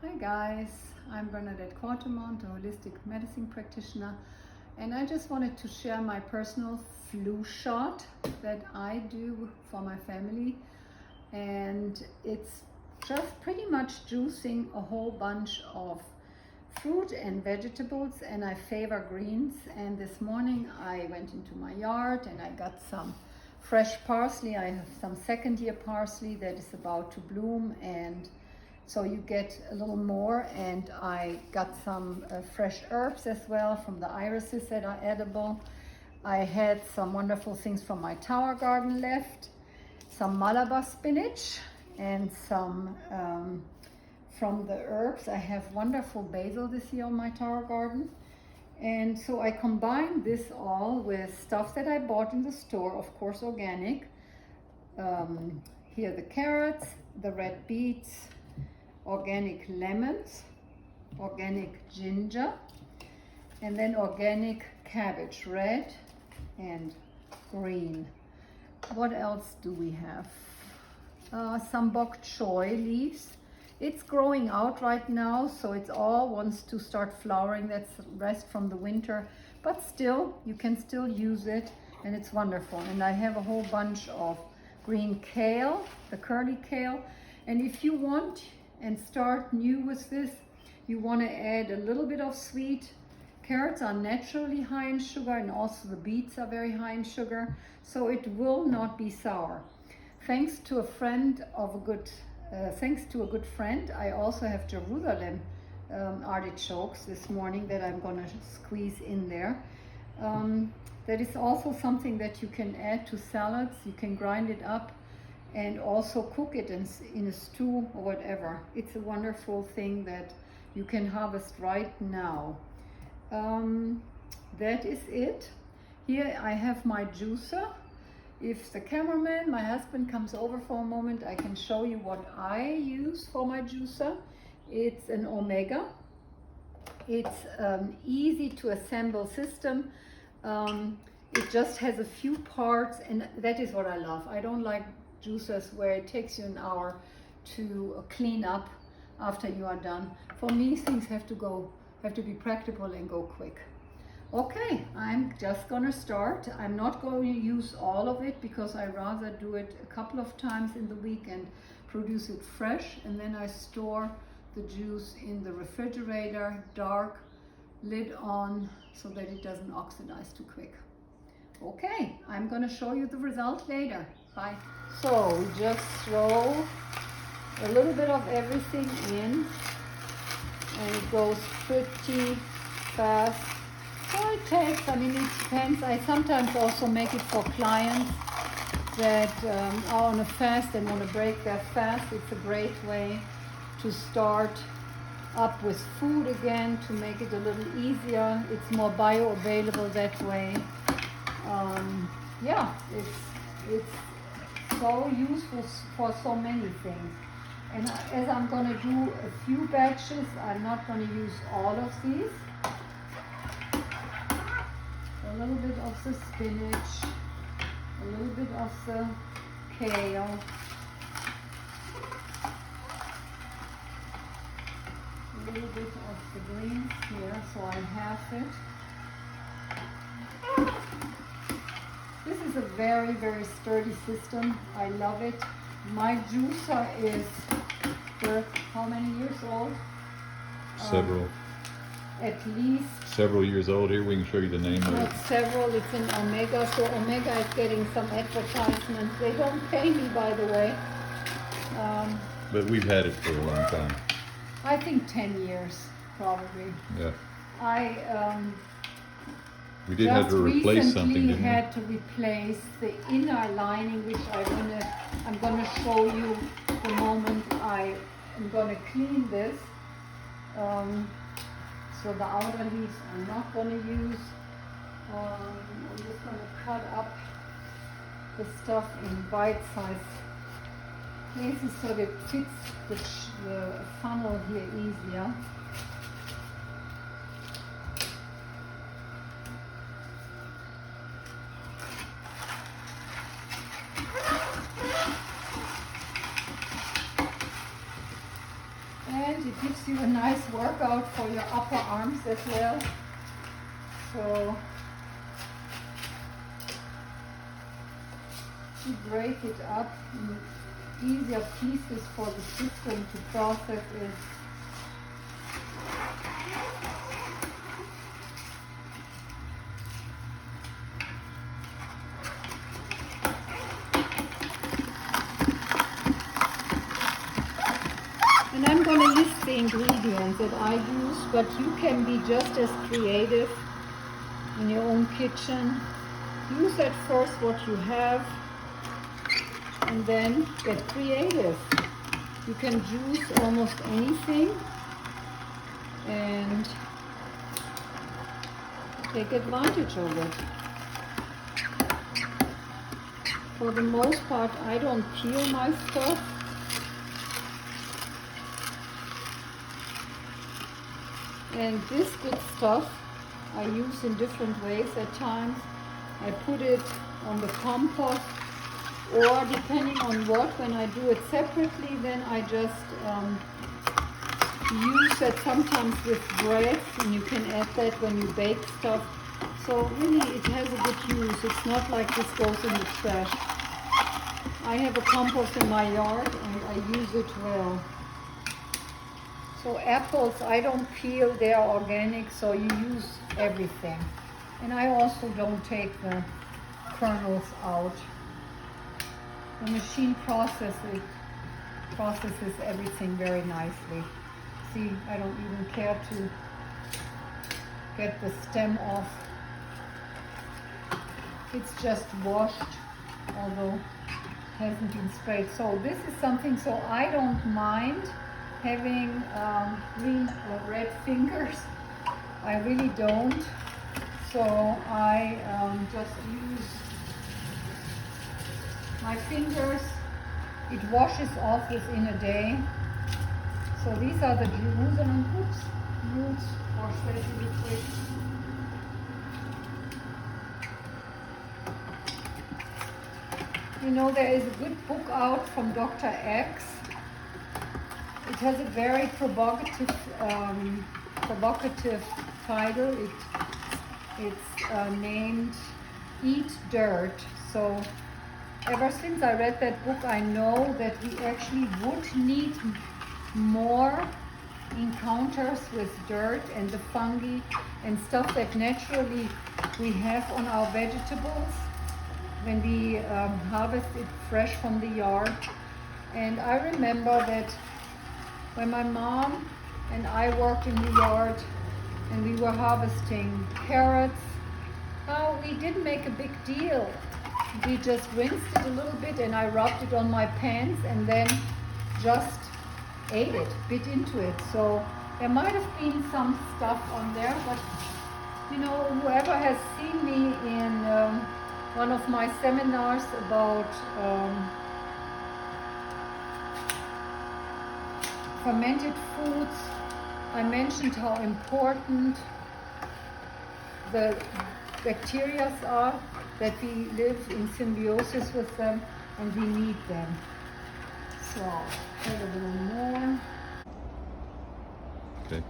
Hi guys, I'm Bernadette Quartemont, a holistic medicine practitioner, and I just wanted to share my personal flu shot that I do for my family. And it's just pretty much juicing a whole bunch of fruit and vegetables, and I favor greens. And this morning I went into my yard and I got some fresh parsley. I have some second-year parsley that is about to bloom, and so you get a little more. And I got some fresh herbs as well from the irises that are edible. I had some wonderful things from my tower garden left, some Malabar spinach and some from the herbs. I have wonderful basil this year on my tower garden. And so I combined this all with stuff that I bought in the store, of course organic. Here the carrots, the red beets, organic lemons, organic ginger, and then organic cabbage, red and green. What else do we have? Some bok choy leaves. It's growing out right now, so it all wants to start flowering. That's rest from the winter, but still, you can still use it, and it's wonderful. And I have a whole bunch of green kale, the curly kale. And if you want and start new with this, you want to add a little bit of sweet. Carrots are naturally high in sugar, and also the beets are very high in sugar, so it will not be sour. Thanks to a good friend, I also have Jerusalem artichokes this morning that I'm going to squeeze in there. That is also something that you can add to salads. You can grind it up and also cook it in a stew or whatever. It's a wonderful thing that you can harvest right now. That is it. Here I have my juicer. If the cameraman, my husband, comes over for a moment, I can show you what I use for my juicer. It's an Omega. It's easy to assemble system. It just has a few parts, and that is what I love. I don't like juicers where it takes you an hour to clean up after you are done. For me, things have to be practical and go quick. Okay, I'm just gonna start. I'm not going to use all of it because I rather do it a couple of times in the week and produce it fresh, and then I store the juice in the refrigerator, dark, lid on, so that it doesn't oxidize too quick. Okay, I'm gonna show you the result later. Bye. So we just throw a little bit of everything in, and it goes pretty fast. So it takes, it depends. I sometimes also make it for clients that are on a fast and want to break their fast. It's a great way to start up with food again, to make it a little easier. It's more bioavailable that way. Yeah, it's so useful for so many things. And as I'm going to do a few batches, I'm not going to use all of these. A little bit of the spinach, a little bit of the kale, a little bit of the greens here, so I have it. This is a very, very sturdy system. I love it. My juicer is how many years old? Several. At least Several years old. Here we can show you the name of it. Not several, it's an Omega, so Omega is getting some advertisements. They don't pay me, by the way. But we've had it for a long time. I think 10 years, probably. Yeah. We did have to replace something, didn't we? Had to replace the inner lining, which I'm gonna show you the moment I am gonna clean this. So the outer leaves I'm not going to use. I'm just going to cut up the stuff in bite-sized pieces so that it fits the funnel here easier. And it gives you a nice workout for your upper arms as well. So you break it up in easier pieces for the system to process it. And I'm going to list the ingredients that I use, but you can be just as creative in your own kitchen. Use at first what you have and then get creative. You can juice almost anything and take advantage of it. For the most part, I don't peel my stuff. And this good stuff I use in different ways at times. I put it on the compost, or depending on what, when I do it separately, then I just use that sometimes with bread, and you can add that when you bake stuff. So really it has a good use. It's not like this goes in the trash. I have a compost in my yard and I use it well. So apples, I don't peel, they are organic, so you use everything. And I also don't take the kernels out. The machine processes everything very nicely. See, I don't even care to get the stem off. It's just washed, although it hasn't been sprayed. So this is something, so I don't mind having green or red fingers. I really don't. So I just use my fingers. It washes off within a day. So these are the Jerusalem roots for specializing. You know, there is a good book out from Dr. X. It has a very provocative title. It's named Eat Dirt. So ever since I read that book, I know that we actually would need more encounters with dirt and the fungi and stuff that naturally we have on our vegetables when we harvest it fresh from the yard. And I remember that when my mom and I worked in the yard and we were harvesting carrots, we didn't make a big deal. We just rinsed it a little bit and I rubbed it on my pants and then just ate it, bit into it. So there might have been some stuff on there, but you know, whoever has seen me in one of my seminars about fermented foods, I mentioned how important the bacteria are, that we live in symbiosis with them and we need them. So, add a little more. Okay.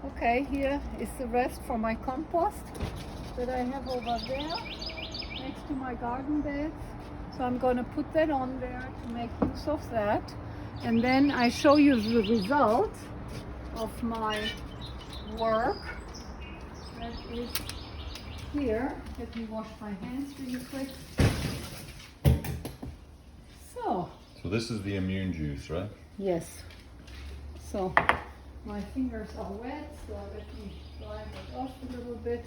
Okay, here is the rest for my compost that I have over there next to my garden beds. So I'm going to put that on there to make use of that. And then I show you the result of my work. That is here. Let me wash my hands really quick. So this is the immune juice, right? yes. So my fingers are wet, so let me dry it off a little bit.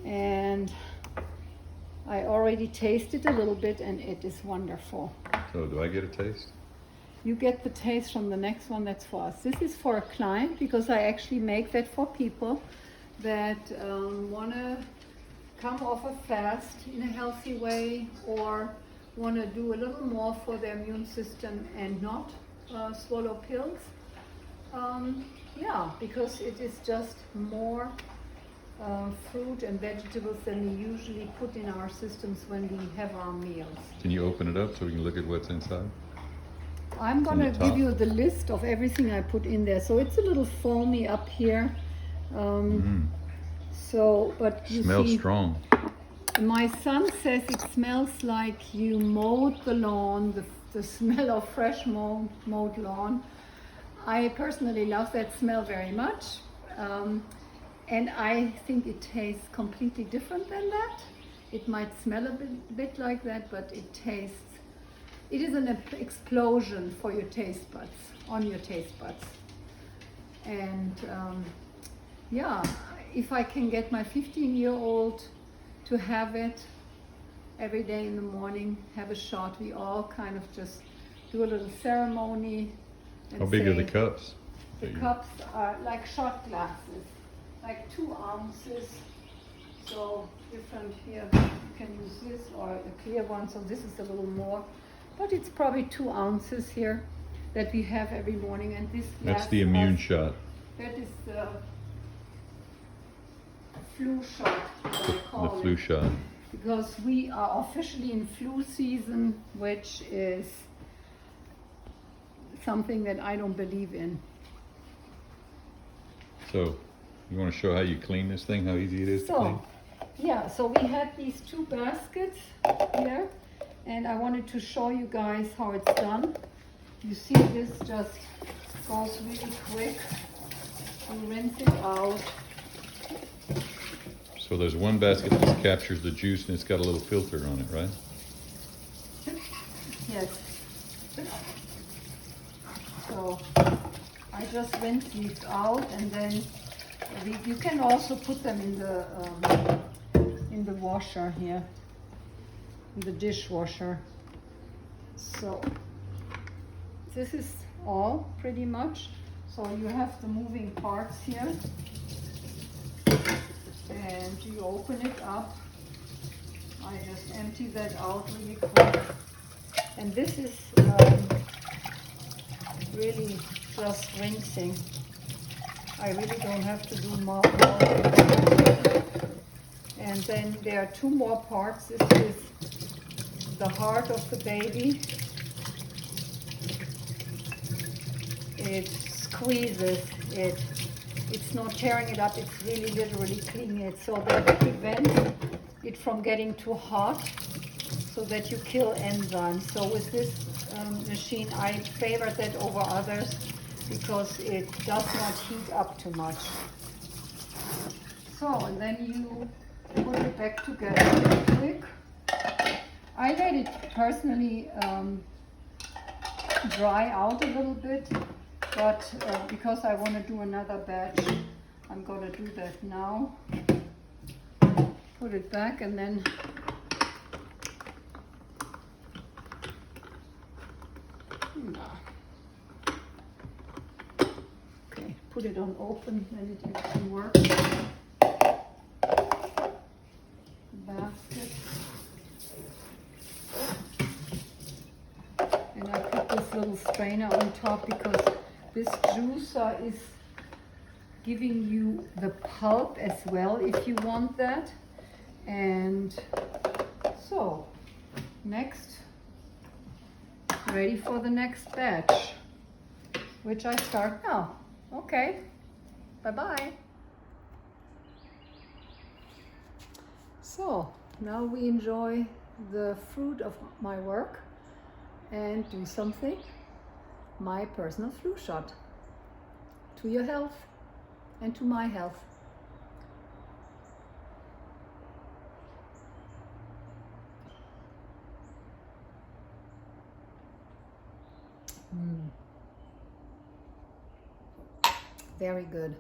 And I already tasted a little bit and it is wonderful. So do I get a taste? You get the taste from the next one. That's for us. This is for a client because I actually make that for people that want to come off a fast in a healthy way or want to do a little more for their immune system and not swallow pills. Yeah, because it is just more fruit and vegetables than we usually put in our systems when we have our meals. Can you open it up so we can look at what's inside? I'm gonna top. give you the list of everything I put in there. So it's a little foamy up here. So, but you Smells see, strong. my son says it smells like you mowed the lawn, the smell of fresh mowed lawn. I personally love that smell very much. And I think it tastes completely different than that. It might smell a bit like that, but it is an explosion for your taste buds, on your taste buds. And yeah, if I can get my 15-year-old to have it every day in the morning, have a shot, we all kind of just do a little ceremony. And how big are the cups? The cups are like shot glasses, like 2 ounces. So different here, you can use this or a clear one, so this is a little more. But it's probably 2 ounces here that we have every morning, and this That's the immune shot. That is the flu shot, The flu shot. because we are officially in flu season, which is something that I don't believe in. So, you want to show how you clean this thing, how easy it is to clean? Yeah, so we had these 2 baskets here, and I wanted to show you guys how it's done. You see, this just goes really quick. You rinse it out. So there's one basket that captures the juice and it's got a little filter on it, right? Yes. So I just rinse these out, and then you can also put them in the washer here, in the dishwasher. So this is all pretty much. So you have the moving parts here, and you open it up. I just empty that out really quick, and this is really just rinsing. I really don't have to do more. And then there are 2 more parts. This is the heart of the baby. It squeezes it. It's not tearing it up, it's really literally cleaning it, so that prevents it from getting too hot, so that you kill enzymes. So with this machine, I favor that over others because it does not heat up too much. So, and then you put it back together real quick. I let it personally dry out a little bit, but because I want to do another batch, I'm going to do that now. Put it back, and then okay, put it on open, then it actually works. Basket. And I put this little strainer on top because this juicer is giving you the pulp as well if you want that. And so next, ready for the next batch, which I start now. Okay, bye-bye. So now we enjoy the fruit of my work and do something, my personal flu shot, to your health and to my health. Very good.